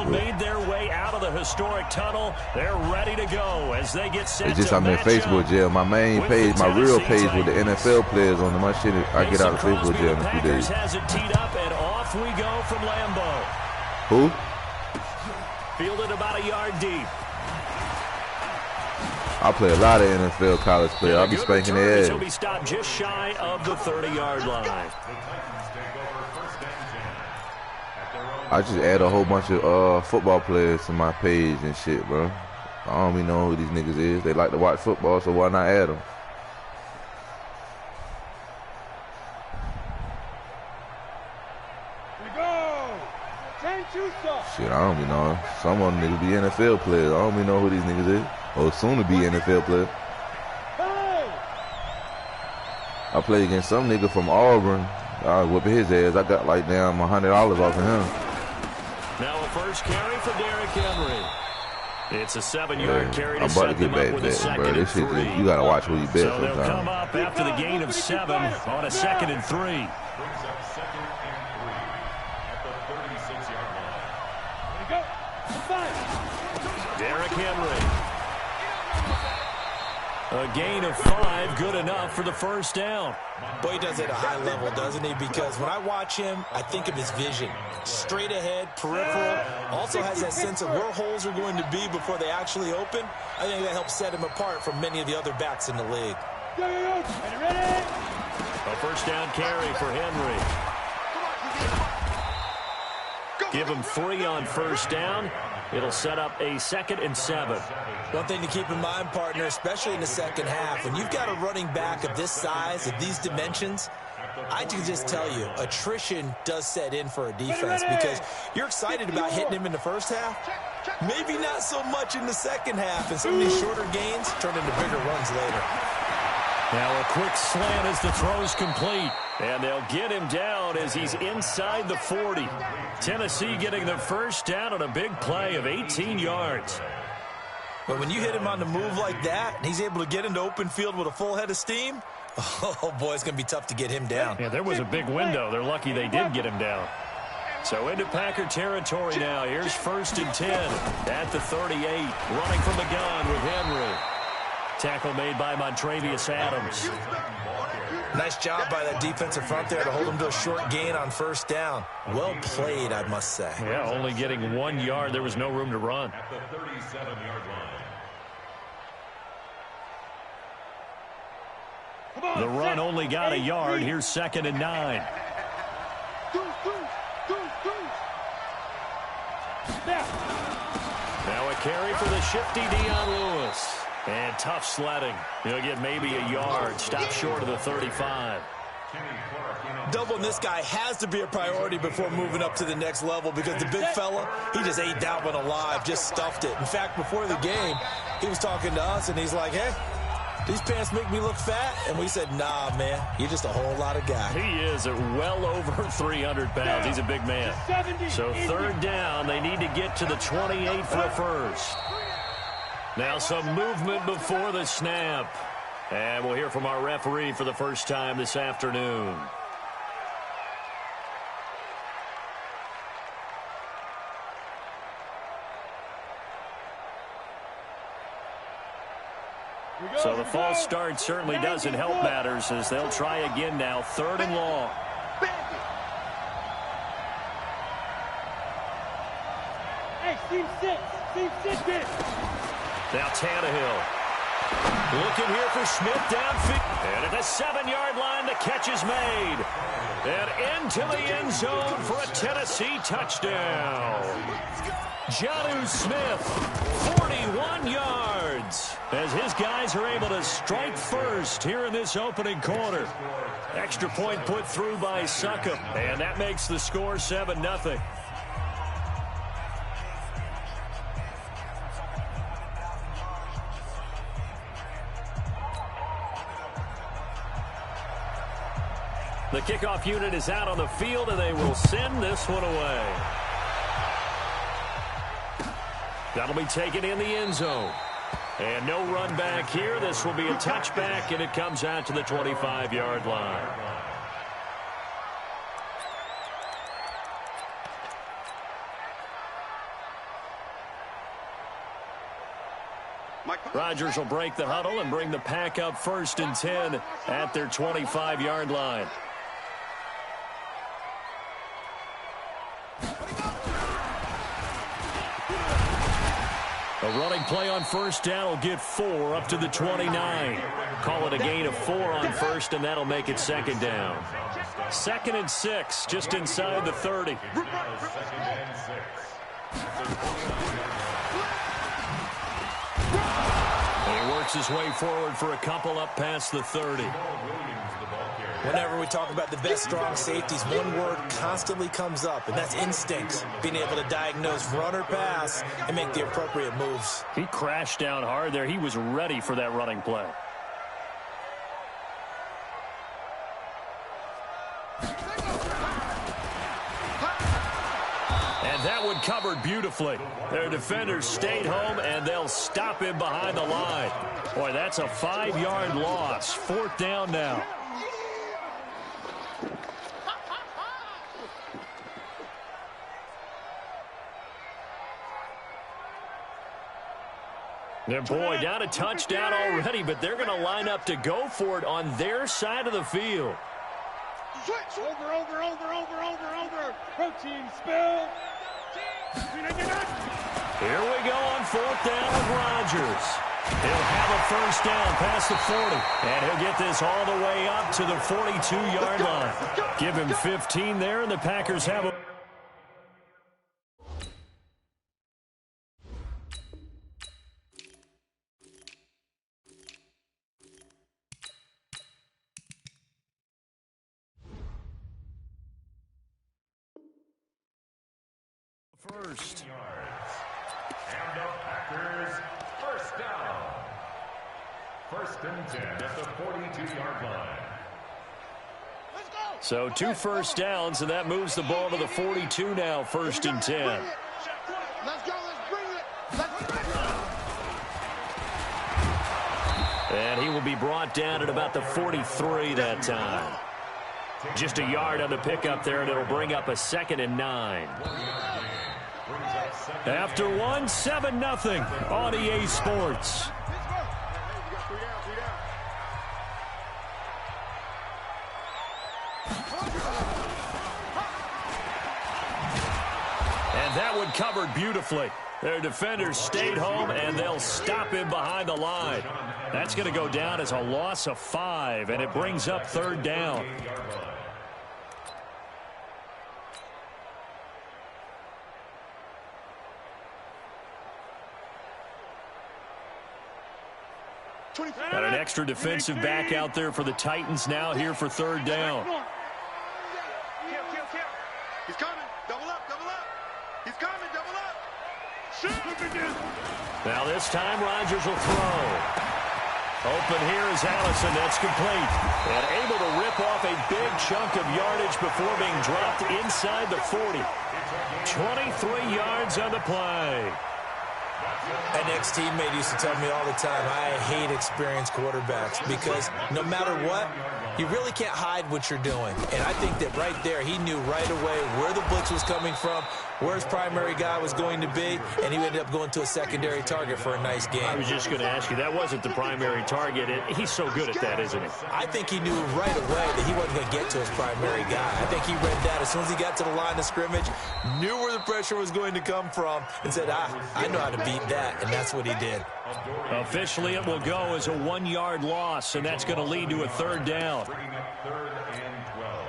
made their way out of the historic tunnel. They're ready to go as they get set. It's just I'm in Facebook jail. My main page, my real page with the NFL players on the my shit. I get out of Facebook jail in a few days. Has it teed up and off we go from Lambeau. Who? Fielded about a yard deep. I play a lot of NFL college players. I'll be spanking their ass. He'll be stopped just shy of the 30-yard line. I just add a whole bunch of football players to my page and shit, bro. I don't even know who these niggas is. They like to watch football, so why not add them? Shit, I don't even know. Some of them niggas be NFL players. I don't even know who these niggas is. Or soon to be NFL players. I play against some nigga from Auburn. I was whipping his ass. I got like damn $100 off of him. Now a first carry for Derrick Henry. It's a 7-yard carry to set them up with a second and 3. This shit, you gotta watch who you bet sometimes. So they'll come up after the gain of 7 on a 2nd and 3. Derrick Henry. A gain of 5, good enough for the first down. Boy, he does it at a high level, doesn't he? Because when I watch him, I think of his vision. Straight ahead, peripheral. Also has that sense of where holes are going to be before they actually open. I think that helps set him apart from many of the other backs in the league. A first down carry for Henry. Give him 3 on first down. It'll set up a 2nd and 7. One thing to keep in mind, partner, especially in the second half, when you've got a running back of this size, of these dimensions, I can just tell you, attrition does set in for a defense because you're excited about hitting him in the first half. Maybe not so much in the second half, and some of these shorter gains turn into bigger runs later. Now a quick slant as the throw's complete. And they'll get him down as he's inside the 40. Tennessee getting the first down on a big play of 18 yards. But when you hit him on the move like that, and he's able to get into open field with a full head of steam, oh, boy, it's going to be tough to get him down. Yeah, there was a big window. They're lucky they did get him down. So into Packer territory now. Here's 1st and 10 at the 38. Running from the gun with Henry. Tackle made by Montravius Adams. Nice job by that defensive front there to hold him to a short gain on first down. Well played, I must say. Yeah, only getting 1 yard. There was no room to run. At the 37-yard line. The run only got a yard. Here's 2nd and 9. Now a carry for the shifty Dion Lewis. And tough sledding. He'll get maybe a yard. Stop short of the 35. Doubling this guy has to be a priority before moving up to the next level because the big fella, he just ate that one alive, just stuffed it. In fact, before the game, he was talking to us, and he's like, hey, these pants make me look fat. And we said, nah, man, you're just a whole lot of guy. He is at well over 300 pounds. He's a big man. So 3rd down, they need to get to the 28 for a first. Now some movement before the snap. And we'll hear from our referee for the first time this afternoon. So the false start certainly doesn't help matters as they'll try again now. 3rd and long. Hey, team 6. Team 6 Now Tannehill. Looking here for Smith downfield. And at the 7-yard line, the catch is made. And into the end zone for a Tennessee touchdown. Jonnu Smith, 41 yards. As his guys are able to strike first here in this opening quarter. Extra point put through by Succop. And that makes the score 7-0. The kickoff unit is out on the field, and they will send this one away. That'll be taken in the end zone. And no run back here. This will be a touchback, and it comes out to the 25-yard line. Rodgers will break the huddle and bring the pack up 1st and 10 at their 25-yard line. A running play on 1st down will get 4 up to the 29. Call it a gain of 4 on 1st, and that'll make it 2nd down. 2nd and 6, just inside the 30. And he works his way forward for a couple up past the 30. Whenever we talk about the best strong safeties, one word constantly comes up, and that's instincts. Being able to diagnose run or pass and make the appropriate moves. He crashed down hard there. He was ready for that running play. And that one covered beautifully. Their defenders stayed home, and they'll stop him behind the line. Boy, that's a 5-yard loss. 4th down now. And boy, down a touchdown already, but they're going to line up to go for it on their side of the field. Switch. Over. Protein spill. Here we go on 4th down with Rodgers. He'll have a 1st down past the 40, and he'll get this all the way up to the 42-yard line. Give him 15 there, and the Packers have a... First. And the Packers, 1st down. 1st and 10 at the 42-yard line. So 2 first downs, and that moves the ball to the 42 now, 1st and 10. Let's go. Let's bring it. And he will be brought down at about the 43 that time. Just a yard on the pickup there, and it'll bring up a 2nd and 9. After 1, 7-0 on EA Sports. And that one covered beautifully. Their defenders stayed home, and they'll stop him behind the line. That's going to go down as a loss of 5, and it brings up 3rd down. Got an extra defensive back out there for the Titans now here for 3rd down. He's coming. Double up. He's coming. Double up. Shoot. Now this time Rodgers will throw. Open here is Allison. That's complete. And able to rip off a big chunk of yardage before being dropped inside the 40. 23 yards on the play. An ex-teammate used to tell me all the time, I hate experienced quarterbacks because no matter what, you really can't hide what you're doing. And I think that right there, he knew right away where the blitz was coming from, where his primary guy was going to be, and he ended up going to a secondary target for a nice game. I was just going to ask you, that wasn't the primary target. He's so good at that, isn't he? I think he knew right away that he wasn't going to get to his primary guy. I think he read that as soon as he got to the line of scrimmage, knew where the pressure was going to come from, and said, I know how to beat that, and that's what he did. Officially, it will go as a 1-yard loss, and that's going to lead to a 3rd down. Bringing up 3rd and 12.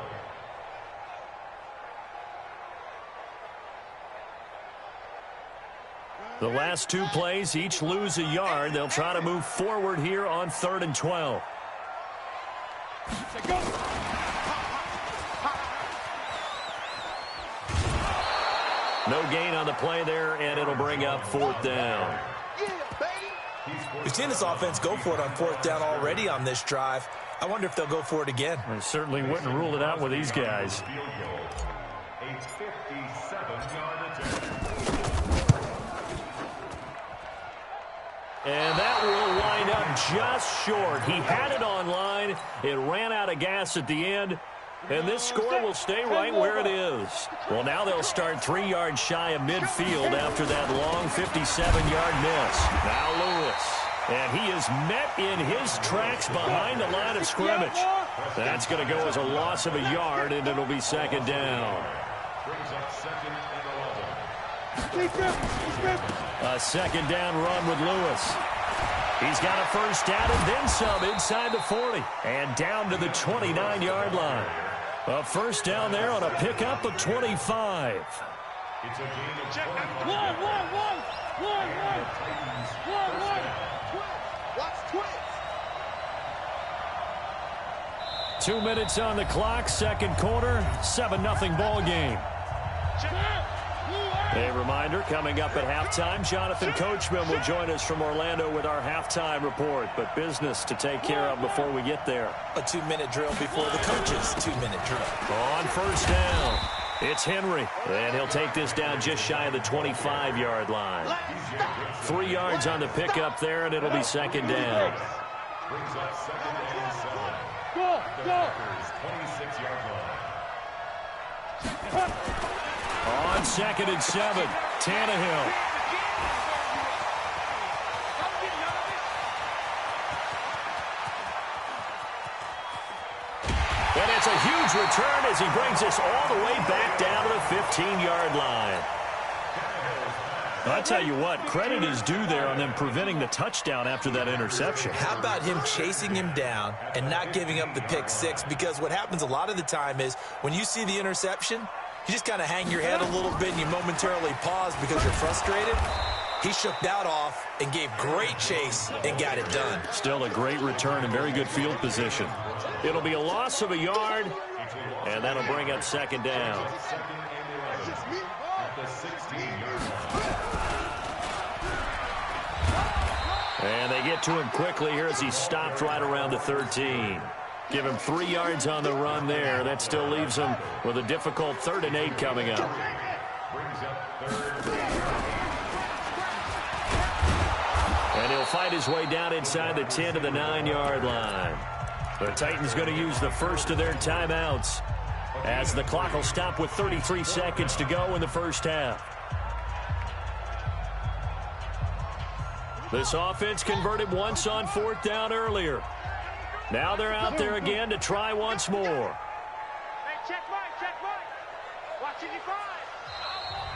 The last 2 plays each lose a yard. They'll try to move forward here on 3rd and 12. No gain on the play there, and it'll bring up 4th down. We've seen this offense go for it on 4th down already on this drive. I wonder if they'll go for it again. I certainly wouldn't rule it out with these guys. A 57-yard attempt. And that will wind up just short. He had it on line. It ran out of gas at the end. And this score will stay right where it is. Well, now they'll start 3 yards shy of midfield after that long 57-yard miss. Now Lewis. And he is met in his tracks behind the line of scrimmage. That's going to go as a loss of a yard, and it'll be second down. A second down run with Lewis. He's got a first down and then some inside the 40. And down to the 29-yard line. A first down there on a pickup of 25. It's a game of Check. 25. One. Watch twins. 2 minutes on the clock, second quarter, 7-0 ball game. A reminder, coming up at halftime, Jonathan Coachman will join us from Orlando with our halftime report. But business to take care of before we get there. A 2-minute drill before the coaches' 2-minute drill. On first down, it's Henry. And he'll take this down just shy of the 25-yard line. 3 yards on the pickup there, and it'll be second down. Brings up second and 7. Go. The Packers' 26-yard line. On second and 7, Tannehill. And it's a huge return as he brings us all the way back down to the 15-yard line. I'll tell you what, credit is due there on them preventing the touchdown after that interception. How about him chasing him down and not giving up the pick six? Because what happens a lot of the time is when you see the interception, you just kind of hang your head a little bit and you momentarily pause because you're frustrated. He shook that off and gave great chase and got it done. Still a great return and very good field position. It'll be a loss of a yard, and that'll bring up second down. And they get to him quickly here as he stopped right around the 13. Give him 3 yards on the run there. That still leaves him with a difficult 3rd and 8 coming up. And he'll fight his way down inside the 10 to the 9-yard line. The Titans going to use the first of their timeouts as the clock will stop with 33 seconds to go in the first half. This offense converted once on 4th down earlier. Now they're out there again to try once more. Hey, check Mike. Watch it, define.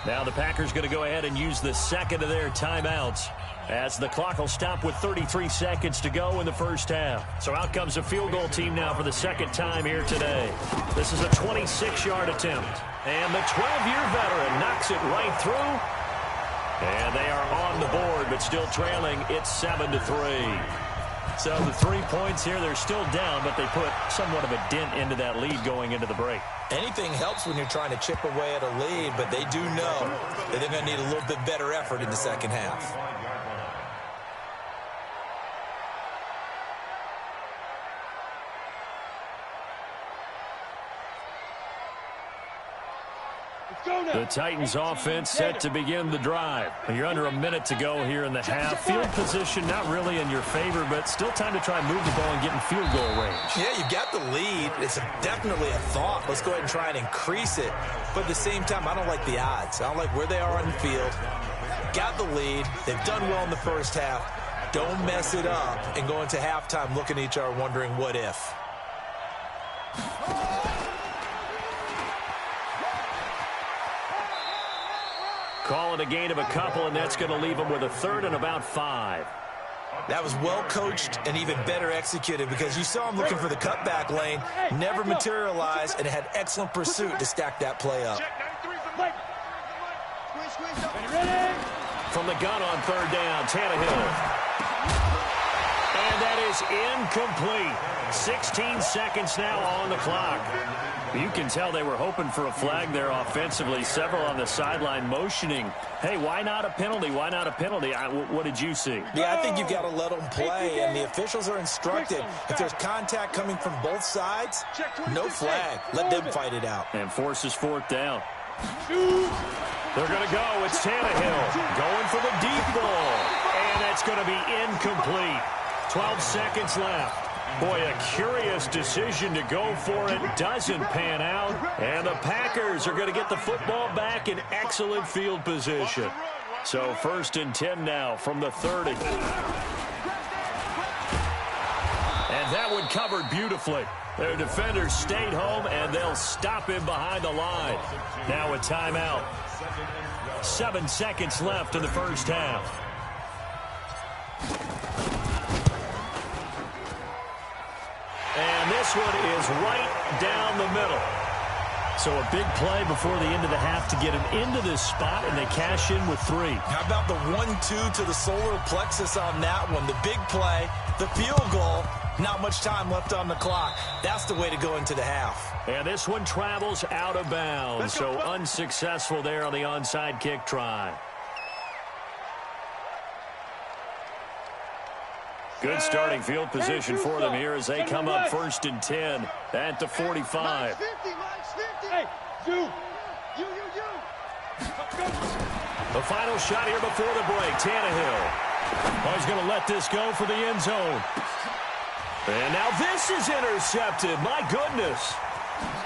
Now the Packers going to go ahead and use the second of their timeouts as the clock will stop with 33 seconds to go in the first half. So out comes a field goal team now for the second time here today. This is a 26-yard attempt. And the 12-year veteran knocks it right through. And they are on the board, but still trailing. It's 7-3. So the 3 points here, they're still down, but they put somewhat of a dent into that lead going into the break. Anything helps when you're trying to chip away at a lead, but they do know that they're going to need a little bit better effort in the second half. The Titans offense set to begin the drive. You're under a minute to go here in the half. Field position not really in your favor, but still time to try and move the ball and get in field goal range. Yeah, you've got the lead. It's definitely a thought. Let's go ahead and try and increase it. But at the same time, I don't like the odds. I don't like where they are on the field. Got the lead. They've done well in the first half. Don't mess it up and go into halftime looking at each other wondering what if. Call it a gain of a couple, and that's going to leave them with a 3rd and about 5. That was well coached and even better executed because you saw him looking for the cutback lane, never materialized, and had excellent pursuit to stack that play up. From the gun on 3rd down, Tannehill. And that is incomplete. 16 seconds now on the clock. You can tell they were hoping for a flag there offensively. Several on the sideline motioning, hey, why not a penalty? Why not a penalty? What did you see? Yeah, I think you've got to let them play, and the officials are instructed. If there's contact coming from both sides, no flag. Let them fight it out. And forces 4th down. They're going to go. It's Tannehill going for the deep ball. And that's going to be incomplete. 12 seconds left. Boy, a curious decision to go for it. Doesn't pan out. And the Packers are going to get the football back in excellent field position. So 1st and 10 now from the 30. That one covered beautifully. Their defenders stayed home, and they'll stop him behind the line. Now a timeout. 7 seconds left in the first half. And this one is right down the middle. So a big play before the end of the half to get him into this spot, and they cash in with 3. How about the 1-2 to the solar plexus on that one? The big play, the field goal, not much time left on the clock. That's the way to go into the half. And this one travels out of bounds, so unsuccessful there on the onside kick try. Good starting field position for them here as they come up 1st and 10 at the 45. Hey, you. The final shot here before the break. Tannehill. Oh, he's going to let this go for the end zone. And now this is intercepted. My goodness.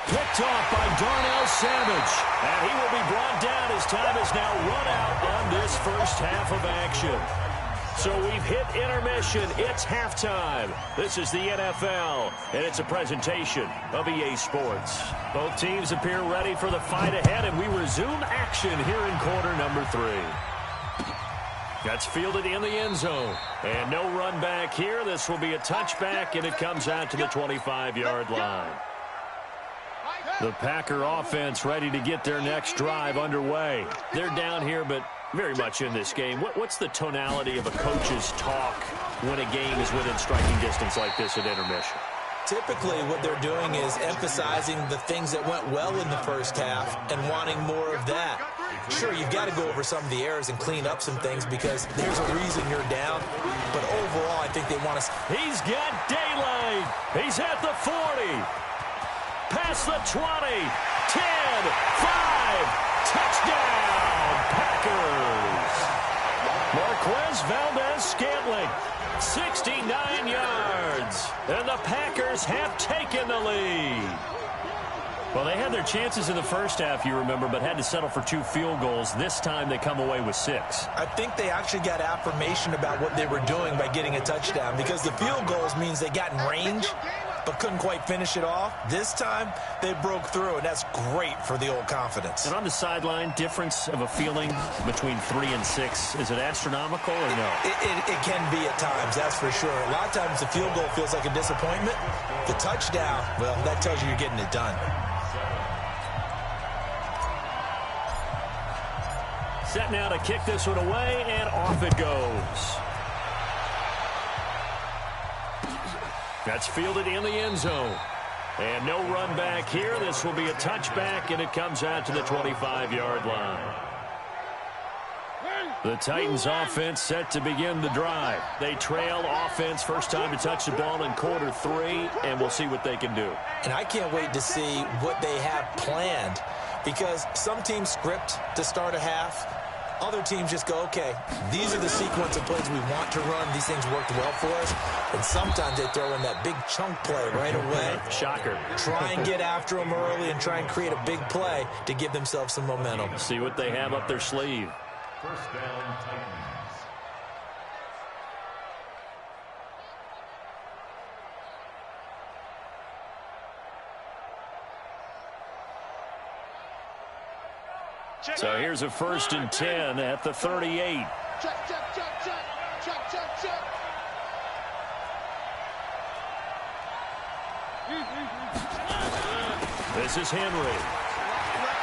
Picked off by Darnell Savage. And he will be brought down as time is now run out on this first half of action. So we've hit intermission. It's halftime. This is the NFL, and it's a presentation of EA Sports. Both teams appear ready for the fight ahead, and we resume action here in quarter number 3. That's fielded in the end zone. And no run back here. This will be a touchback, and it comes out to the 25-yard line. The Packer offense ready to get their next drive underway. They're down here, but very much in this game. What's the tonality of a coach's talk when a game is within striking distance like this at intermission? Typically, what they're doing is emphasizing the things that went well in the first half and wanting more of that. Sure, you've got to go over some of the errors and clean up some things because there's a reason you're down. But overall, I think they want to... He's got daylight. He's at the 40. Past the 20. 10. 5. Touchdown, Packers. Marquez Valdez-Scantling, 69 yards. And the Packers have taken the lead. Well, they had their chances in the first half, you remember, but had to settle for 2 field goals. This time they come away with 6. I think they actually got affirmation about what they were doing by getting a touchdown because the field goals means they got in range but couldn't quite finish it off. This time, they broke through, and that's great for the old confidence. And on the sideline, difference of a feeling between 3 and 6, is it astronomical or no? It can be at times, that's for sure. A lot of times the field goal feels like a disappointment. The touchdown, well, that tells you you're getting it done. Set now to kick this one away, and off it goes. That's fielded in the end zone. And no run back here. This will be a touchback, and it comes out to the 25-yard line. The Titans offense set to begin the drive. They trail offense, first time to touch the ball in quarter 3, and we'll see what they can do. And I can't wait to see what they have planned because some teams script to start a half. Other teams just go, okay, these are the sequence of plays we want to run. These things worked well for us. And sometimes they throw in that big chunk play right away. Shocker. Try and get after them early and try and create a big play to give themselves some momentum. See what they have up their sleeve. First down, Titans. So here's a 1st and 10 at the 38. Check. This is Henry.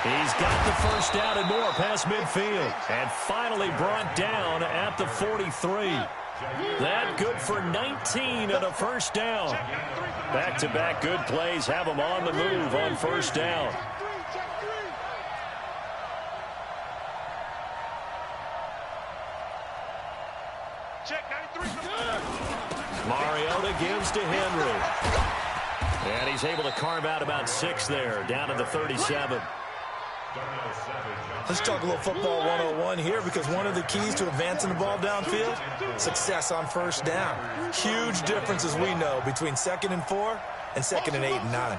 He's got the first down and more past midfield. And finally brought down at the 43. That good for 19 and a first down. Back-to-back good plays have them on the move on first down. Mariota gives to Henry. And he's able to carve out about 6 there, down to the 37. Let's talk a little football 101 here because one of the keys to advancing the ball downfield, success on first down. Huge difference, as we know, between 2nd and 4 and 2nd and 8 and 9.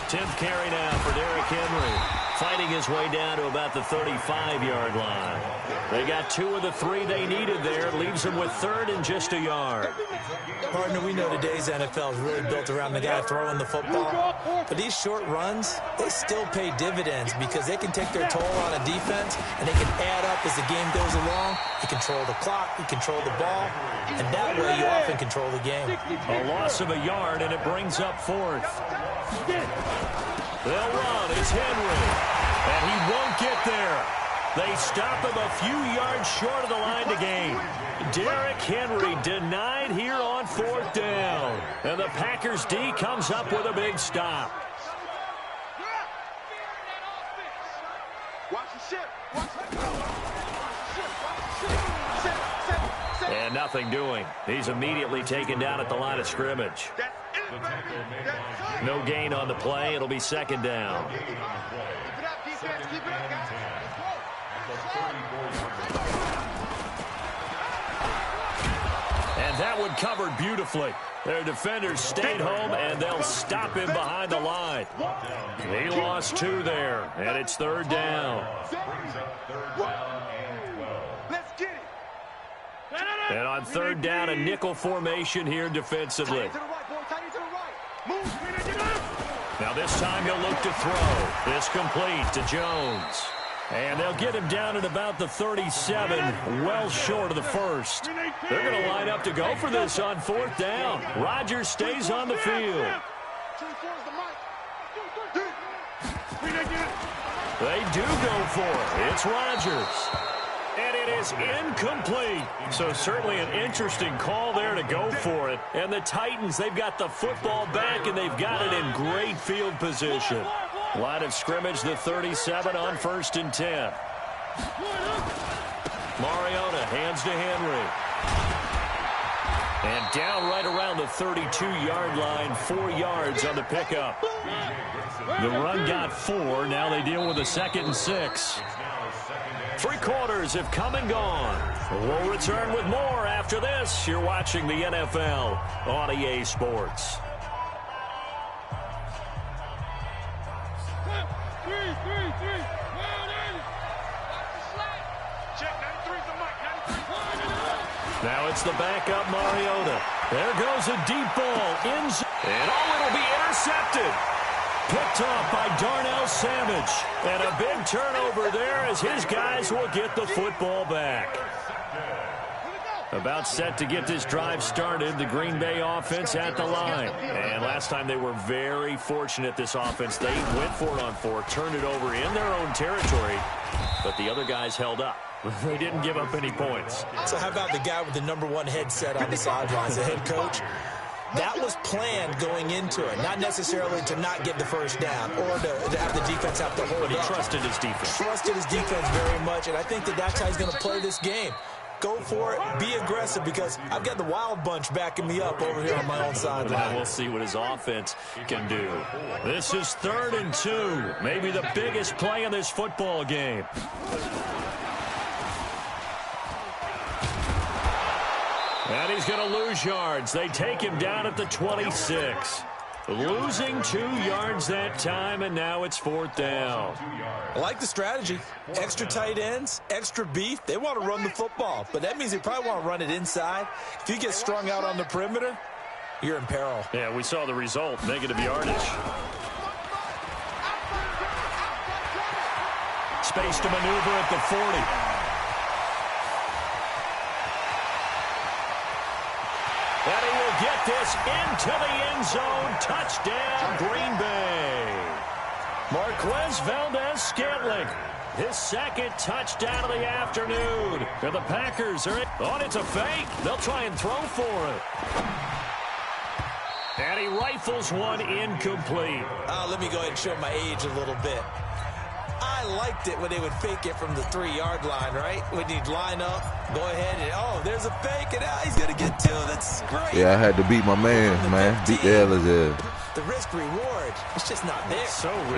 Tenth carry now for Derrick Henry. fighting his way down to about the 35-yard line. They got 2 of the 3 they needed there. Leaves them with 3rd and just a yard. Partner, we know today's NFL is really built around the guy throwing the football. But these short runs, they still pay dividends because they can take their toll on a defense, and they can add up as the game goes along. You control the clock, you control the ball, and that way you often control the game. A loss of a yard, and it brings up 4th. They'll run. It's Henry, and he won't get there. They stop him a few yards short of the line to gain. Derrick Henry denied here on 4th down. And the Packers D comes up with a big stop. And nothing doing. He's immediately taken down at the line of scrimmage. No gain on the play. It'll be 2nd down. And that one covered beautifully. Their defenders stayed home, and they'll stop him behind the line. He lost 2 there, and it's 3rd down. And on 3rd down, a nickel formation here defensively. Now this time he'll look to throw. This complete to Jones. And they'll get him down at about the 37, well short of the 1st. They're going to line up to go for this on 4th down. Rodgers stays on the field. They do go for it. It's Rodgers. And it is incomplete. So certainly an interesting call there to go for it. And the Titans, they've got the football back, and they've got it in great field position. Line of scrimmage, the 37 on 1st and 10. Mariota hands to Henry. And down right around the 32-yard line, 4 yards on the pickup. The run got 4. Now they deal with a 2nd and 6. 3 quarters have come and gone. We'll return with more after this. You're watching the NFL on EA Sports. Now it's the backup Mariota. There goes a deep ball. And it'll be intercepted. Picked off by Darnell Savage. And a big turnover there as his guys will get the football back. About set to get this drive started, the Green Bay offense at the line. And last time they were very fortunate, this offense. They went for it on 4, turned it over in their own territory, but the other guys held up. They didn't give up any points. So how about the guy with the #1 headset on the sidelines, the head coach? That was planned going into it, not necessarily to not get the 1st down or to have the defense have to hold But he up. trusted his defense. Trusted his defense very much, and I think that's how he's going to play this game. Go for it, be aggressive, because I've got the Wild Bunch backing me up over here on my own sideline. We'll see what his offense can do. This is 3rd and 2, maybe the biggest play in this football game. And he's going to lose yards. They take him down at the 26. Losing 2 yards that time, and now it's 4th down. I like the strategy. Extra tight ends, extra beef. They want to run the football, but that means they probably want to run it inside. If you get strung out on the perimeter, you're in peril. Yeah, we saw the result, negative yardage. Space to maneuver at the 40. And he will get this into the end zone. Touchdown, Green Bay. Marquez Valdez-Scantling, his 2nd touchdown of the afternoon. And the Packers are on. It's a fake. They'll try and throw for it. And he rifles one incomplete. Let me go ahead and show my age a little bit. I liked it when they would fake it from the 3-yard line, right? When you'd line up, go ahead, and there's a fake, and now he's going to get 2. That's great. Yeah, I had to beat my man. Beat the hell as hell. The risk reward, it's just not there.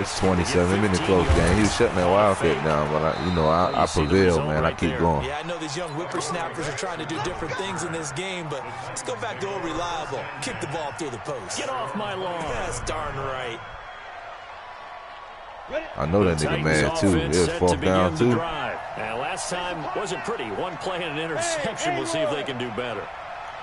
It's 27. It's been a close game. He was shutting that Wildcat down, but I prevailed, man. I keep going. Yeah, I know these young whippersnappers are trying to do different things in this game, but let's go back to old reliable. Kick the ball through the post. Get off my lawn. That's darn right. I know that nigga mad too. Yeah, fourth down too. And last time wasn't pretty. One play and an interception. We'll see if they can do better.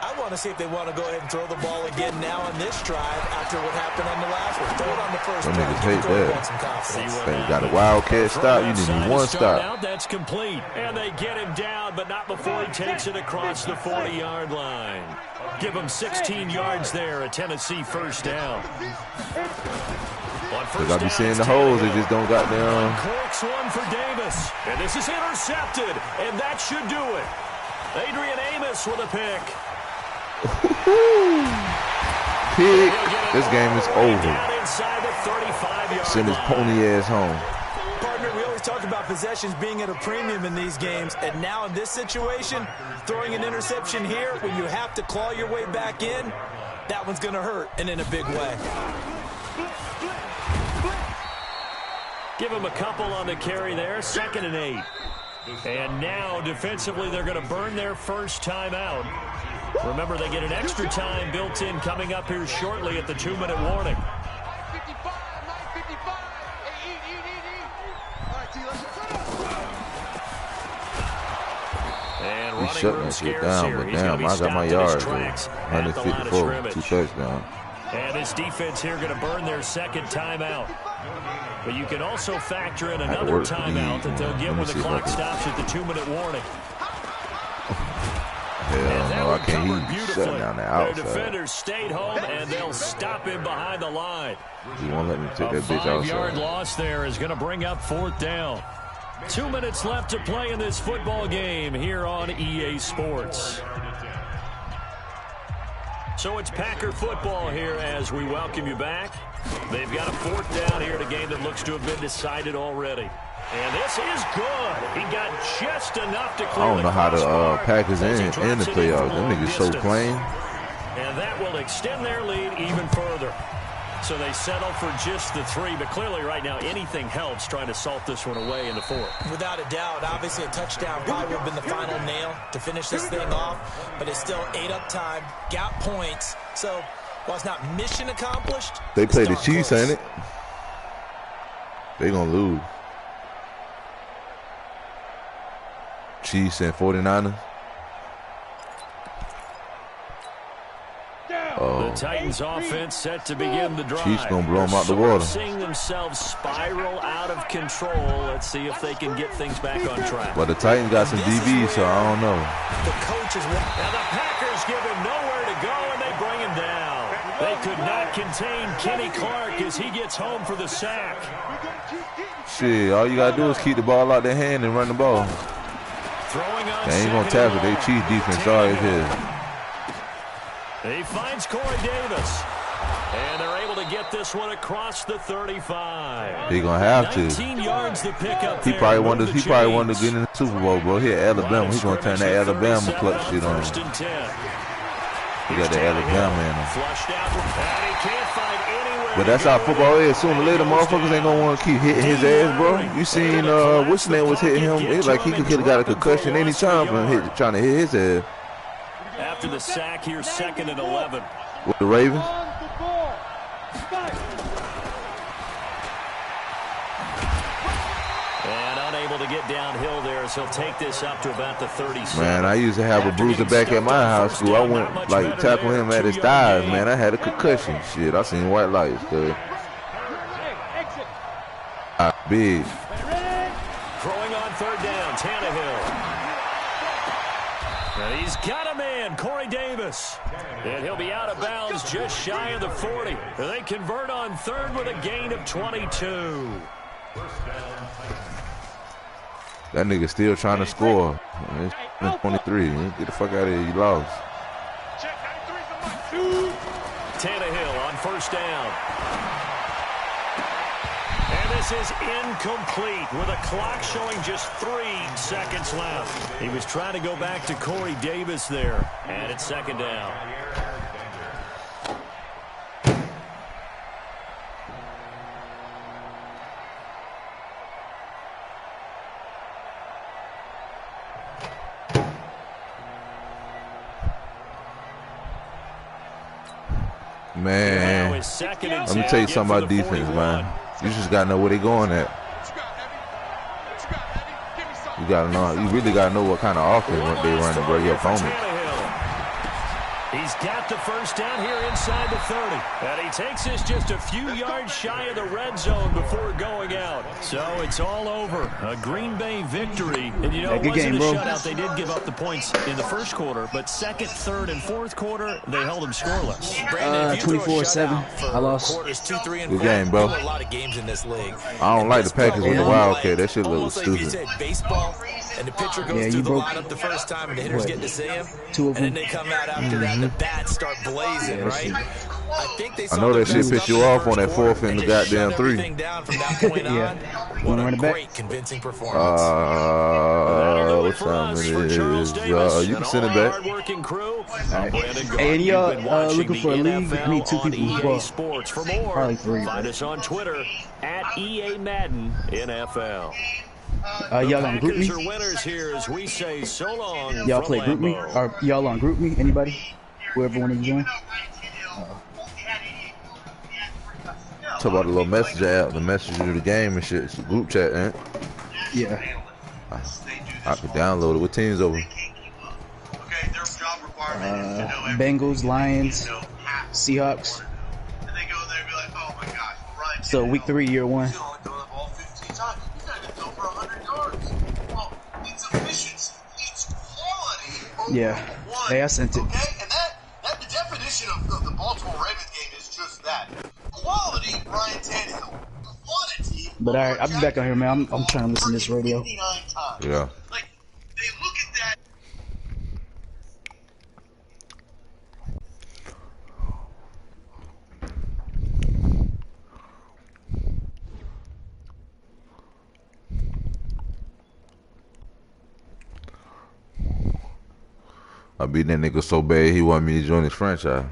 I want to see if they want to go ahead and throw the ball again now on this drive after what happened on the last one. Throw it on the first Them drive. niggas hate that. Some confidence. You got a wildcat stop. You need one stop. That's complete. And they get him down, but not before he takes it across the 40-yard line. Give him 16 yards there, a Tennessee first down. Because I be seeing the holes, they just don't got down. Corks one for Davis. And this is intercepted, and that should do it. Adrian Amos with a pick. Pick. This game is over. Send his pony ass home. Partner, we always talk about possessions being at a premium in these games, and now in this situation, throwing an interception here when you have to claw your way back in, that one's going to hurt, and in a big way. Give him a couple on the carry there, 2nd and 8. And now, defensively, they're going to burn their first timeout. Remember, they get an extra time built in coming up here shortly at the 2-minute warning. And He's shutting that shit down, but damn, I got my yards. 154, 2 touchdowns. And this defense here going to burn their second timeout. But you can also factor in another timeout that they'll get when the clock stops at the 2-minute warning. Hell no, I can't. He's shutting down the outside. The defenders stayed home, and they'll stop him behind the line. He won't let me take that bitch outside. A 5-yard loss there is going to bring up 4th down. 2 minutes left to play in this football game here on EA Sports. So it's Packer football here as we welcome you back. They've got a 4th down here in a game that looks to have been decided already. And this is good. He got just enough to clear. I don't know how the Packers in the playoffs. Them niggas so plain. And that will extend their lead even further. So they settle for just the 3, but clearly right now anything helps trying to salt this one away in the 4th. Without a doubt, obviously a touchdown probably would have been the final nail to finish this thing off, but it's still 8 up time, got points, so while it's not mission accomplished, they play the Chiefs, ain't it? They gonna lose. Chiefs and 49ers. The Titans offense set to begin the drive. Chiefs gonna blow them out the water. Seeing themselves spiral out of control. Let's see if they can get things back on track. But the Titans got some DBs, so I don't know. The coach is now the Packers give him nowhere to go, and they bring him down. They could not contain Kenny Clark as he gets home for the sack. Shit, all you gotta do is keep the ball out their hand and run the ball. Throwing on they ain't gonna tackle. They Chiefs defense sorry as hell. He finds Corey Davis. And they're able to get this one across the 35. He gonna have to. 19 yards to pick up. He probably wanted to get in the Super Bowl, bro. Here at Alabama, he's gonna turn that Alabama clutch shit on. He got the Alabama in him. But that's how football is. Sooner or later, motherfuckers ain't gonna want to keep hitting his ass, bro. You seen what's his name was hitting him? It's like he could have got a concussion anytime from trying to hit his ass. After the sack here, 2nd and 11. With the Ravens. And unable to get downhill there as he'll take this up to about the 37. Man, I used to have a bruiser back at my high school. I went like tackle him at his thighs, man. I had a concussion. Shit, I seen white lights, cuz. Big. Throwing on 3rd down, Tannehill. And he's got a man, Corey Davis. And he'll be out of bounds just shy of the 40. They convert on 3rd with a gain of 22. That nigga still trying to score. It's 23. Get the fuck out of here. You lost. Tannehill on 1st down. And this is incomplete with a clock showing just 3 seconds left. He was trying to go back to Corey Davis there. And it's 2nd down. Man, let me tell you something about defense, man. You just gotta know where they going at. You gotta know. You really gotta know what kind of offense they running, bro. Your opponent. He's got the first down here inside the 30. And he takes this just a few yards shy of the red zone before going out. So it's all over. A Green Bay victory. And you know, it wasn't a shutout. They did give up the points in the first quarter, but second, third, and fourth quarter, they held them scoreless. 24-7. I lost. Quarters 2, 3, and 4. Good game, bro. A lot of games in this league. I don't like the Packers with the wildcat. That shit looks stupid. Almost like you said, baseball, and the pitcher goes through the lineup the first time, and the hitters get to see him. Two of them. And then they come out after that, and the bats start blazing, right? I know that shit pissed you off on that fourth and the goddamn 3. Yeah. Want to run it back? Great convincing performance. What time it is? You can send it back. Right. Hey, and y'all looking for a league? I need 2 people as well. Probably 3. Find us on Twitter at EA Madden NFL. Y'all on group me? Y'all play group me? Or y'all on group me? Anybody? Whoever wanted to join? Talk about the little messenger app, the messenger of the game and shit. It's a group chat, ain't it? Yeah. I could download it. What team's over? Bengals, Lions, Seahawks. So week 3, year 1. Yeah. Hey, I sent it. Okay, and that the definition of the Baltimore Ravens game is just that. Quality, Ryan Tannehill. Quantity. But alright, I'll be back on here, man. I'm trying to listen to this radio. Yeah. Like, they look at that. I beat that nigga so bad he wanted me to join his franchise.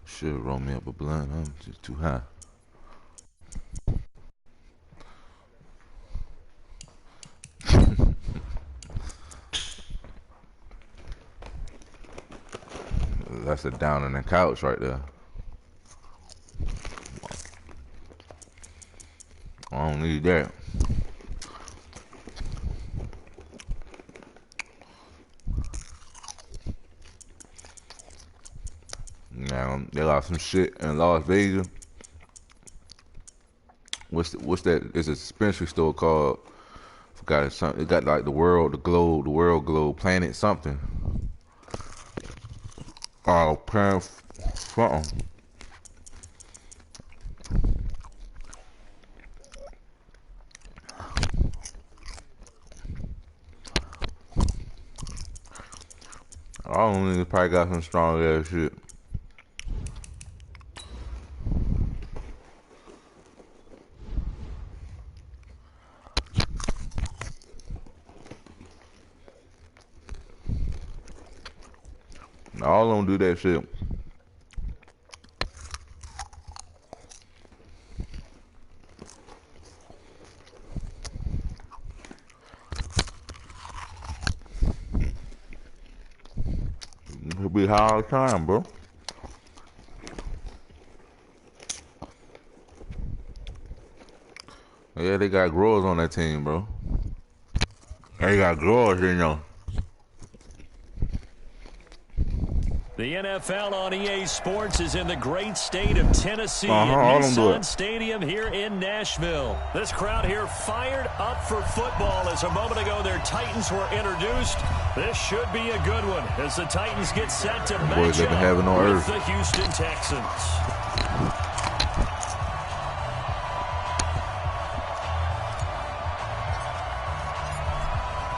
Should roll me up a blunt. I'm just too high. That's a down on the couch right there. I don't need that. Now they got some shit in Las Vegas. What's that? It's a dispensary store called. Forgot it's something. It got like the world globe, planet something. Oh, planet something. I don't think probably got some strong ass shit. All of them do that shit. It'll be high all the time, bro. Yeah, they got growers on that team, bro. They got growers, you know. The NFL on EA Sports is in the great state of Tennessee at Nissan Stadium here in Nashville. This crowd here fired up for football as a moment ago their Titans were introduced. This should be a good one as the Titans get set to match up with the Houston Texans.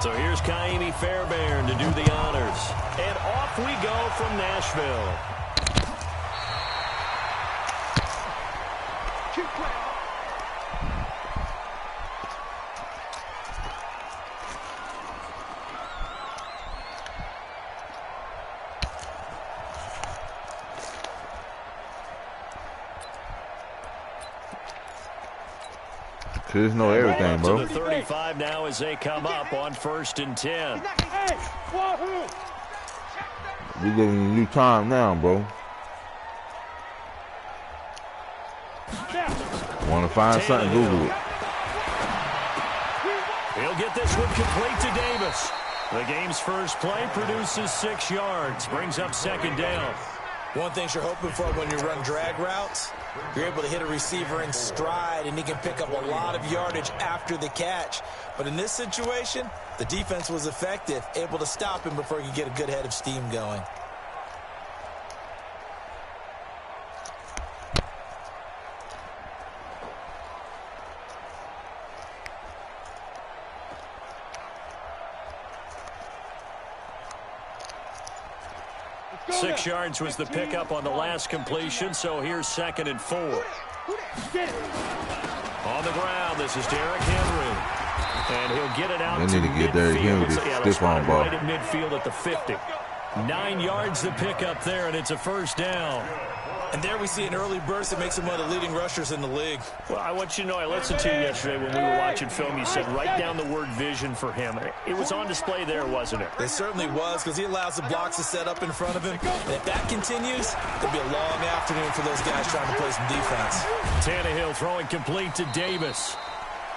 So here's Kaimi Fairbairn to do the honors. And off we go from Nashville. Kids know everything, bro. To the 35 now as they come up on 1st and 10. We getting new time now, bro. Want to find something, Google it. He'll get this one complete to Davis. The game's first play produces 6 yards, brings up second down. One thing you're hoping for when you run drag routes, you're able to hit a receiver in stride, and he can pick up a lot of yardage after the catch. But in this situation, the defense was effective, able to stop him before he could get a good head of steam going. Six yards was the pickup on the last completion, so here's 2nd and 4. On the ground, this is Derrick Henry. And he'll get it out to midfield. They need to get Derrick Henry this stiff on ball. Right at midfield at the 50. 9 yards the pickup there, and it's a first down. And there we see an early burst that makes him one of the leading rushers in the league. Well, I want you to know, I listened to you yesterday when we were watching film. You said write down the word vision for him. It was on display there, wasn't it? It certainly was, because he allows the blocks to set up in front of him. And if that continues, it'll be a long afternoon for those guys trying to play some defense. Tannehill throwing complete to Davis.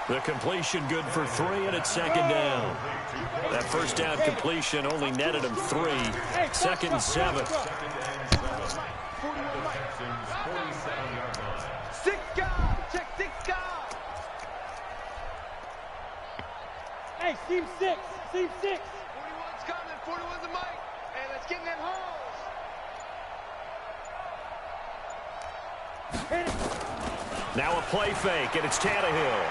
The completion good for 3, and it's second down. That first down completion only netted him 3. 2nd and 7. Hey, seam 6. 41's coming. 41's the mic. Hey, let's get in that holes. Now a play fake, and it's Tannehill.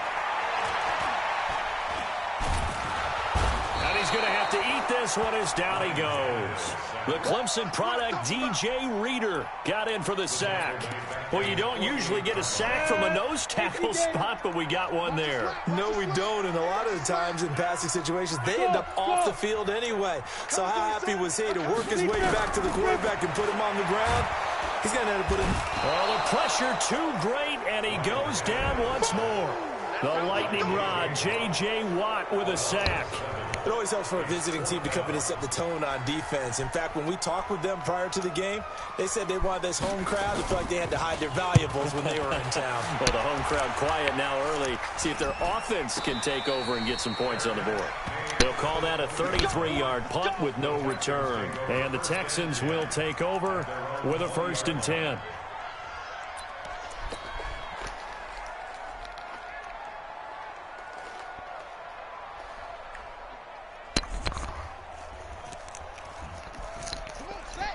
And he's going to have to eat this one as down he goes. The Clemson product, DJ Reader, got in for the sack. Well, you don't usually get a sack from a nose tackle spot, but we got one there. No, we don't, and a lot of the times in passing situations, they end up off the field anyway. So how happy was he to work his way back to the quarterback and put him on the ground? He's going to have to put him. Oh, the pressure too great, and he goes down once more. The lightning rod, J.J. Watt with a sack. It always helps for a visiting team to come in and set the tone on defense. In fact, when we talked with them prior to the game, they said they wanted this home crowd to feel like they had to hide their valuables when they were in town. Well, the home crowd quiet now early. See if their offense can take over and get some points on the board. They'll call that a 33-yard punt with no return. And the Texans will take over with a 1st and 10.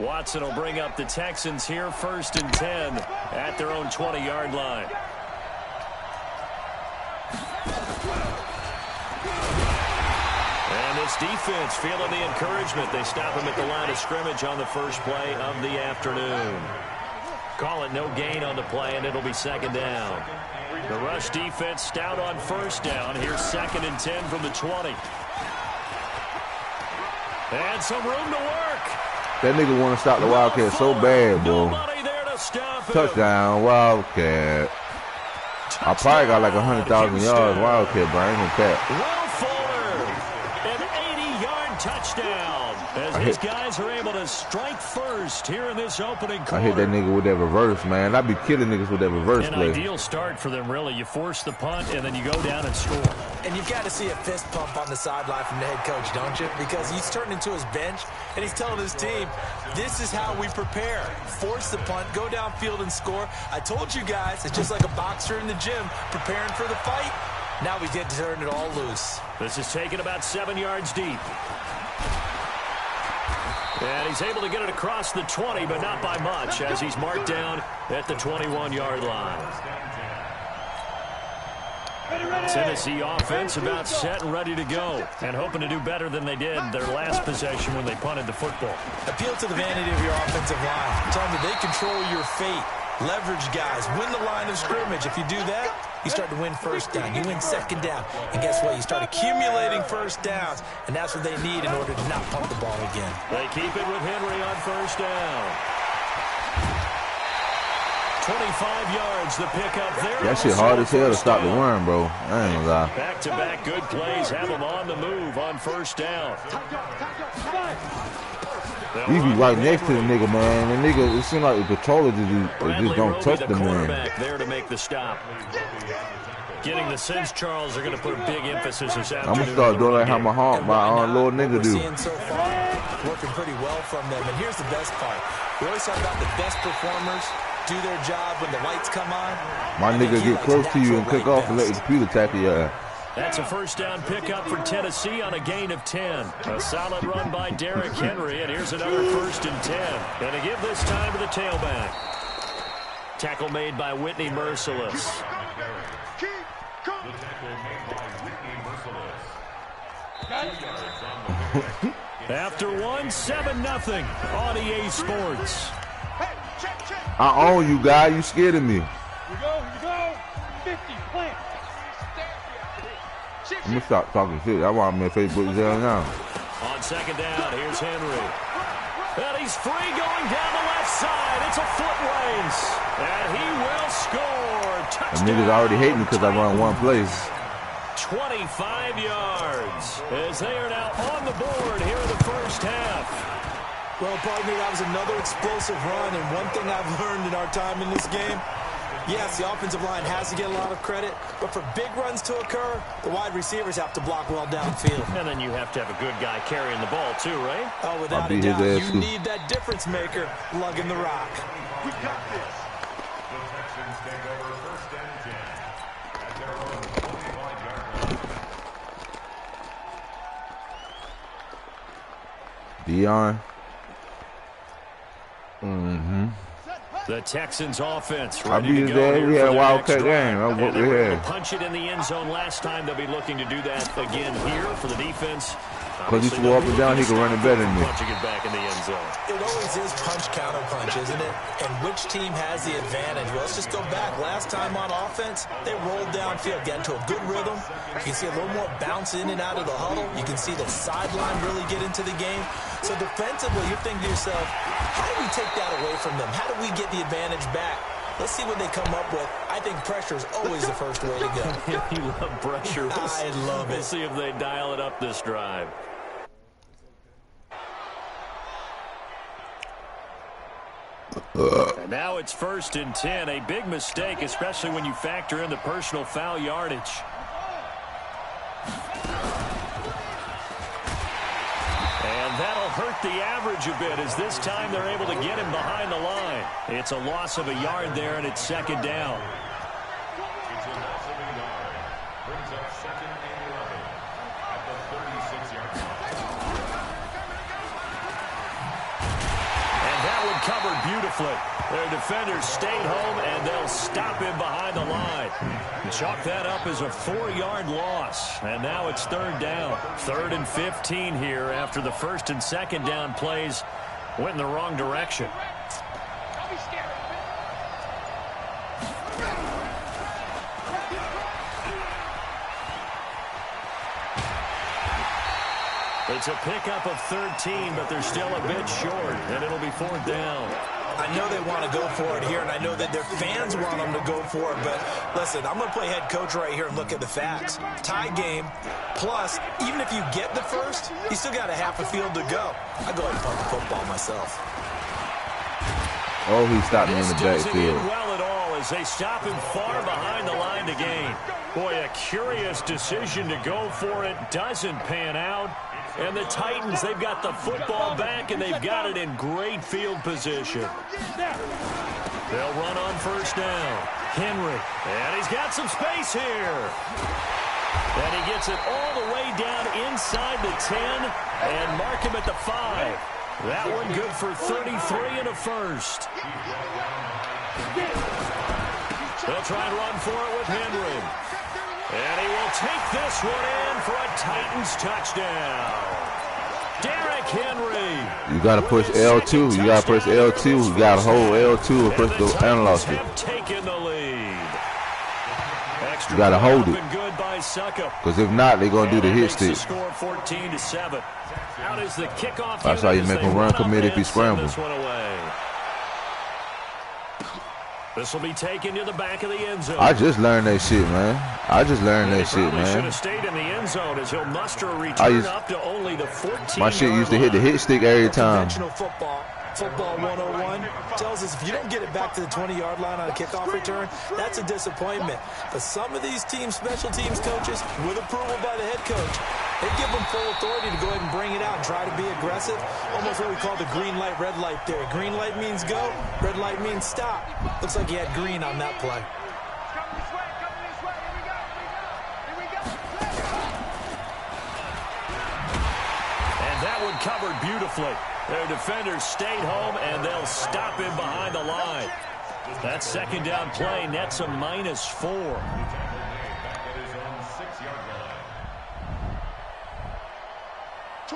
Watson will bring up the Texans here, 1st and 10 at their own 20-yard line. And this defense feeling the encouragement. They stop him at the line of scrimmage on the first play of the afternoon. Call it no gain on the play, and it'll be 2nd down. The rush defense stout on 1st down. Here's 2nd and 10 from the 20. And some room to work. That nigga want to stop the Wildcat so bad, bro. Touchdown, Wildcat. I probably got like 100,000 yards Wildcat, but I ain't gonna cap. Will Fuller, an 80-yard touchdown. As these guys are able to strike first here in this opening quarter. I hit that nigga with that reverse, man. I be killing niggas with that reverse play. An ideal start for them, really. You force the punt, and then you go down and score. And you've got to see a fist pump on the sideline from the head coach, don't you? Because he's turning into his bench, and he's telling his team, this is how we prepare. Force the punt, go downfield and score. I told you guys, it's just like a boxer in the gym preparing for the fight. Now we get to turn it all loose. This is taken about 7 yards deep. And he's able to get it across the 20, but not by much, as he's marked down at the 21-yard line. Tennessee offense about set and ready to go, and hoping to do better than they did their last possession when they punted the football. Appeal to the vanity of your offensive line. Tell them that they control your fate. Leverage guys. Win the line of scrimmage. If you do that, you start to win 1st down. You win 2nd down. And guess what? You start accumulating 1st downs, and that's what they need in order to not pump the ball again. They keep it with Henry on 1st down. 25 yards the pickup there. That shit hard as hell to stop the run, bro. I ain't gonna lie. Back-to-back good plays have them on the move on first down. You be right next to the nigga, man. The nigga, it seems like the patroller just don't touch the man. There to make the stop. Getting the sense, Charles, are going to put a big emphasis this afternoon. I'm going to start doing like how my little nigga do. Seeing so far, working pretty well from them. And here's the best part. We always talk about the best performers do their job when the lights come on. My nigga get close to you and click off and let the computer tackle your ass. That's a first down pickup for Tennessee on a gain of 10. A solid run by Derrick Henry, and here's another 1st and 10. And to give this time to the tailback. Tackle made by Whitney Merciless. After 7-0 on EA Sports. I own you, guy. You scared of me. Here we go. 50, plant. I'm going to stop talking shit. That's why I'm on Facebook now. On 2nd down, here's Henry. And he's free going down the left side. It's a foot race. And he will score. Touchdown. The niggas already hate me because I run one place. 25 yards as they are now on the board here in the first half. Well, partner, that was another explosive run, and one thing I've learned in our time in this game, yes, the offensive line has to get a lot of credit, but for big runs to occur, the wide receivers have to block well downfield. And then you have to have a good guy carrying the ball too, right? Oh, without a doubt, you need that difference maker lugging the rock. We got this. The Texans take over 1st and 10 at their own 25-yard line. Dion. The Texans offense I ready beat to his go ass. here We for had a their wildcat next game. drive. That's what And we they were able had. to punch it in the end zone last time. They'll be looking to do that again here for the defense. Because he flew up and down, he can run it better than me. Punching it back in the end zone. It always is punch-counter-punch, isn't it? And which team has the advantage? Well, let's just go back. Last time on offense, they rolled downfield, got into a good rhythm. You can see a little more bounce in and out of the huddle. You can see the sideline really get into the game. So defensively, you're thinking to yourself, how do we take that away from them? How do we get the advantage back? Let's see what they come up with. I think pressure is always the first way to go. You love pressure. I love it. We'll see if they dial it up this drive. And now it's 1st and 10. A big mistake, especially when you factor in the personal foul yardage. And that'll hurt the average a bit as this time they're able to get him behind the line. It's a loss of a yard there, and it's 2nd down. It's a loss of a yard. Brings up 2nd and 11 at the 36-yard line. And that one covered beautifully. Their defenders stayed home, and they'll stop him behind the line. Chalk that up as a 4-yard loss. And now it's 3rd down. 3rd and 15 here after the 1st and 2nd down plays went in the wrong direction. It's a pickup of 13, but they're still a bit short, and it'll be 4th down. I know they want to go for it here, and I know that their fans want them to go for it, but listen, I'm going to play head coach right here and look at the facts. Tie game, plus, even if you get the first, you still got a half a field to go. I go ahead and punt the football myself. Oh, he stopped me in the This doesn't backfield. end well at all as they stop him far behind the line to gain. Boy, a curious decision to go for it. Doesn't pan out. And the Titans, they've got the football back, and they've got it in great field position. They'll run on 1st down. Henry, and he's got some space here. And he gets it all the way down inside the 10 and mark him at the 5. That one good for 33 and a first. They'll try and run for it with Henry. And he will take this one in for a Titans touchdown. Derrick Henry. You got to push L2. You got to push L2. You got to hold L2 and push the analog stick. Taken the lead. You got to hold it. Because if not, they're going to do the hit stick. Score 14-7. Out is the kickoff. That's how you make him run commit if he scrambles. This will be taken to the back of the end zone. I just learned that shit, man. I just learned that shit, man. Should have stayed in the end zone as he'll muster a return up to only the 14. My shit used to hit the hit stick every time. Conventional football 101 tells us if you don't get it back to the 20-yard line on a kickoff return, that's a disappointment. But some of these teams, special teams coaches, with approval by the head coach, they give them full authority to go ahead and bring it out and try to be aggressive. Almost what we call the green light, red light theory. Green light means go, red light means stop. Looks like he had green on that play. And that one covered beautifully. Their defenders stayed home, and they'll stop him behind the line. That second down play nets a -4.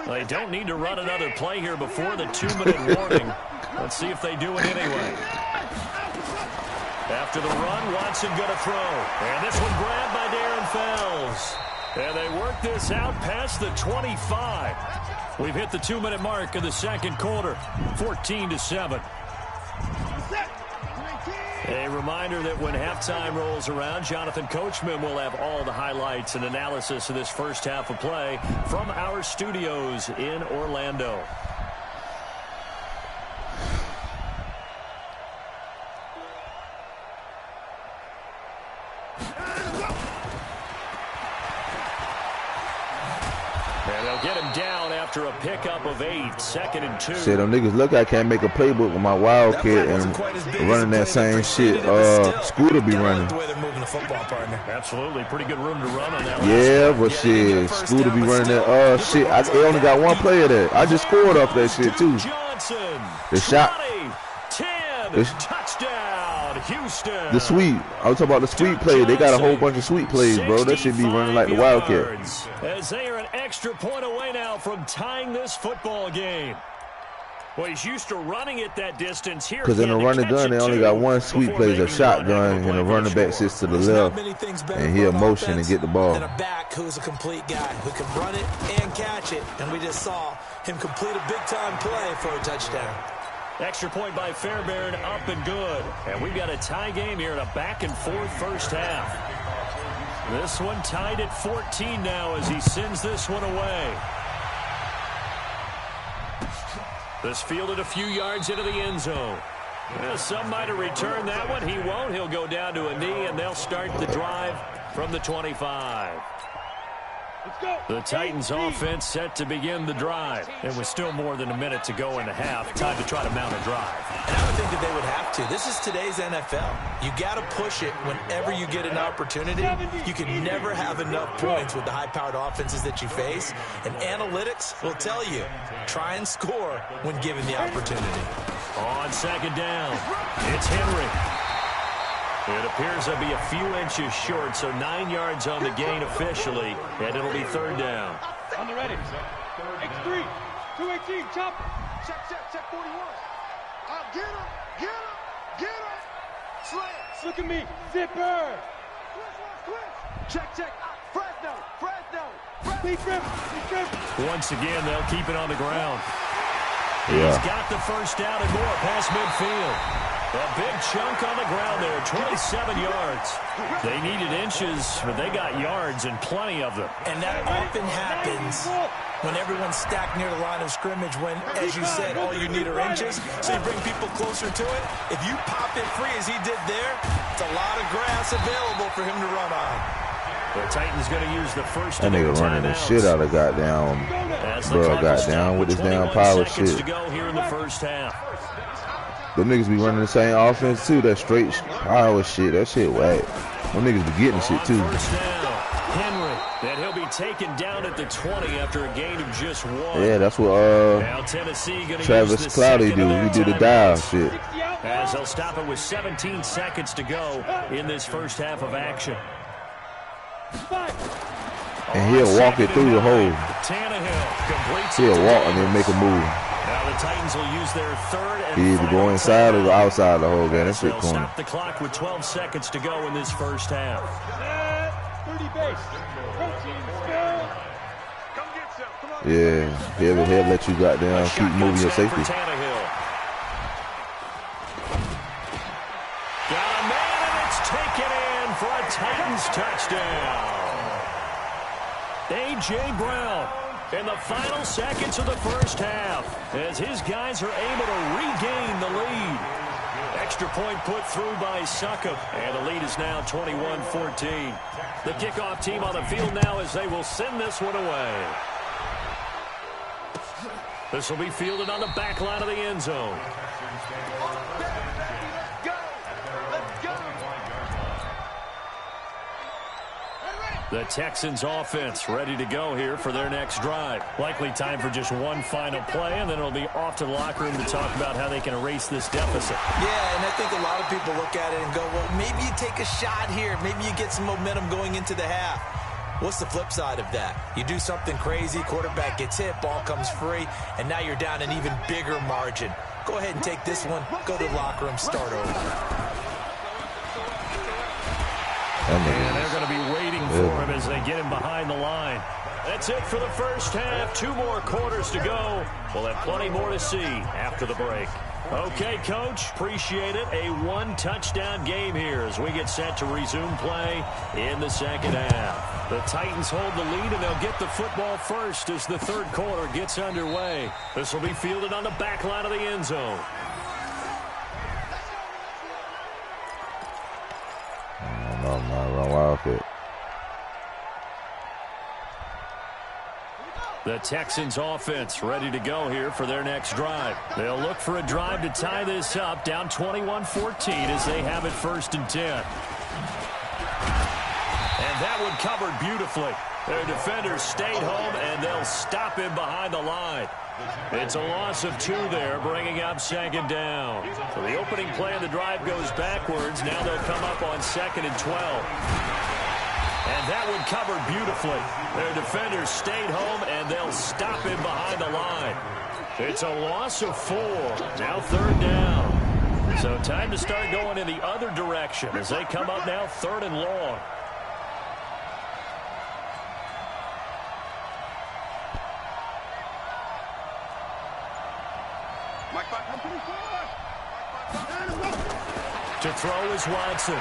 They don't need to run another play here before the 2-minute warning. Let's see if they do it anyway. After the run, Watson going to throw. And this one grabbed by Darren Fells. And they work this out past the 25. We've hit the 2-minute mark in the second quarter, 14-7. A reminder that when halftime rolls around, Jonathan Coachman will have all the highlights and analysis of this first half of play from our studios in Orlando. Get him down after a pickup of 8, 2nd and 2. Shit, them niggas look, I can't make a playbook with my wildcat and running that same shit. Scooter be running. The way they're moving the football, partner. Absolutely, pretty good room to run on that. Yeah, but shit, Scooter be running that. Shit, they only got one player there. I just scored off that shit too. The shot. Touchdown, Houston. The sweep. I was talking about the sweep play. They got a whole bunch of sweep plays, bro. That should be running like the wildcat. As they are an extra point away now from tying this football game. Well, he's used to running it that distance here. Because in a running gun, they only got one sweep play, a shotgun, and the running back sits to the left, and he'll motion and get the ball. And a back who's a complete guy who can run it and catch it. And we just saw him complete a big-time play for a touchdown. Extra point by Fairbairn, up and good. And we've got a tie game here in a back-and-forth first half. This one tied at 14 now as he sends this one away. This fielded a few yards into the end zone. Some might have returned that one. He won't. He'll go down to a knee, and they'll start the drive from the 25. The Titans offense set to begin the drive. And with still more than a minute to go in the half, time to try to mount a drive. And I would think that they would have to. This is today's NFL. You got to push it whenever you get an opportunity. You can never have enough points with the high-powered offenses that you face. And analytics will tell you, try and score when given the opportunity. On second down, it's Henry. It appears they'll be a few inches short, so 9 yards on the gain officially, and it'll be third down. On the ready. X3, 218, chopper. Check 41. Get him. Slant. Look at me. Zipper. Check. Fresno. Please grip. Once again, they'll keep it on the ground. Yeah. He's got the first down and more past midfield. A big chunk on the ground there, 27 yards. They needed inches, but they got yards and plenty of them. And that often happens when everyone's stacked near the line of scrimmage when, as you said, all you need are inches. So you bring people closer to it. If you pop it free as he did there, it's a lot of grass available for him to run on. The Titans going to use the first. That nigga running the shit out of goddamn, bro, goddamn, with this damn power shit. To go here in the first half. Them niggas be running the same offense too. That straight power shit. That shit whack. Them niggas be getting shit too. First down, Henry, and he'll be taken down at the 20 after a gain of just 1. Yeah, that's what now Tennessee gonna Travis Cloudy do. He do the dive shit. As they'll stop it with 17 seconds to go in this first half of action. And he'll walk it through the hole. He'll walk and then make a move. Now the Titans will use their third and He either go inside or go outside the hole, man. That shit corny. Stop the clock with 12 seconds to go in this first half. 30 base. Yeah, he'll let you goddamn keep moving your safety. Got Titans touchdown. A.J. Brown in the final seconds of the first half as his guys are able to regain the lead. Extra point put through by Succop, and the lead is now 21-14. The kickoff team on the field now as they will send this one away. This will be fielded on the back line of the end zone. The Texans offense ready to go here for their next drive. Likely time for just one final play, and then it'll be off to the locker room to talk about how they can erase this deficit. Yeah, and I think a lot of people look at it and go, well, maybe you take a shot here. Maybe you get some momentum going into the half. What's the flip side of that? You do something crazy, quarterback gets hit, ball comes free, and now you're down an even bigger margin. Go ahead and take this one, go to the locker room, start over. And they're going to be waiting for him as they get him behind the line. That's it for the first half. 2 more quarters to go. We'll have plenty more to see after the break. Okay, Coach, appreciate it. A 1-touchdown game here as we get set to resume play in the second half. The Titans hold the lead, and they'll get the football first as the third quarter gets underway. This will be fielded on the back line of the end zone. Run wildcat. The Texans offense ready to go here for their next drive. They'll look for a drive to tie this up, down 21-14 as they have it 1st and 10. And that one covered beautifully. Their defenders stayed home, and they'll stop him behind the line. It's a loss of 2 there, bringing up 2nd down. So the opening play of the drive goes backwards. Now they'll come up on 2nd and 12. And that one covered beautifully. Their defenders stayed home, and they'll stop him behind the line. It's a loss of 4. Now 3rd down. So time to start going in the other direction as they come up now 3rd and long. To throw is Watson.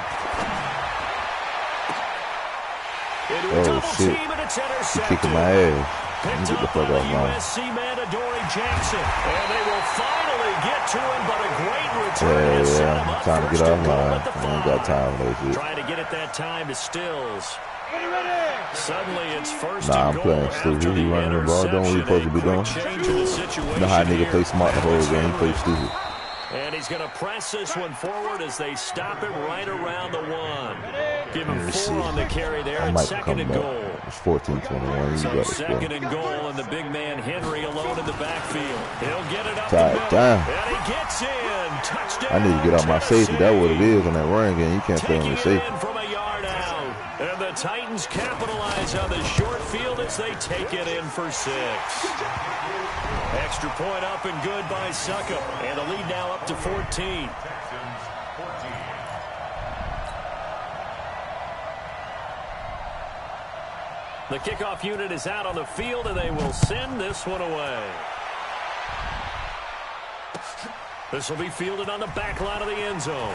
Oh, shit. He's kicking my ass. Let me get the fuck off now. USC man, Adoree Jackson. And they will finally get to him, but a great return to set him up time to get off line. I ain't got time for that shit. Trying to get it that time to Stills. Suddenly it's 1st Nah, and I'm goal playing stupid. He running the ball, doing what he supposed to be doing. You know how a nigga play smart the whole game, he play stupid. And he's going to press this one forward as they stop him right around the 1. Give him 4 on the carry there. It's 2nd and goal. It's 14-21. So 2nd and goal, and the big man Henry alone in the backfield. He'll get it up the middle, and he gets in. Touchdown. I need to get off my safety. That's what it is on that run game. You can't play on the safety. From a yard out. And the Titans capitalize on the short field as they take it in for 6. Extra point up and good by Succop. And the lead now up to 14. The kickoff unit is out on the field, and they will send this one away. This will be fielded on the back line of the end zone.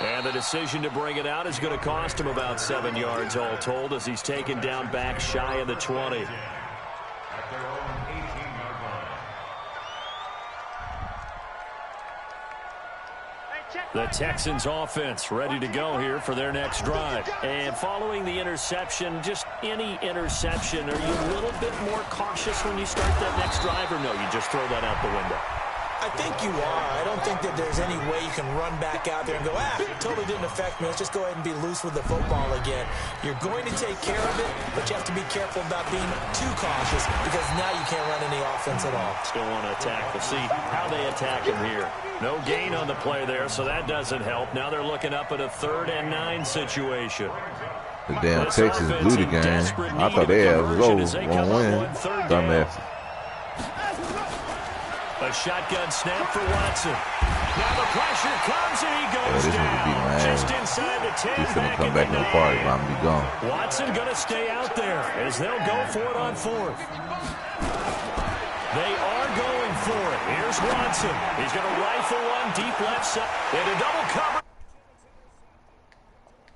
And the decision to bring it out is going to cost him about 7 yards all told as he's taken down back shy of the 20. The Texans offense ready to go here for their next drive. And following the interception, just any interception, are you a little bit more cautious when you start that next drive, or no, you just throw that out the window? I think you are. I don't think that there's any way you can run back out there and go, totally didn't affect me. Let's just go ahead and be loose with the football again. You're going to take care of it, but you have to be careful about being too cautious because now you can't run any offense at all. Still want to attack. We'll see how they attack him here. No gain on the play there, so that doesn't help. Now they're looking up at a 3rd and 9 situation. The damn Texas blew the game. I thought they had a goal on win. Dumbass. A shotgun snap for Watson. Now the pressure comes and he goes down. Just inside the 10. He's going to come back in the party, but I'm going to be gone. Watson going to stay out there as they'll go for it on 4th. They are going for it. Here's Watson. He's going to rifle one deep left side. And a double cover.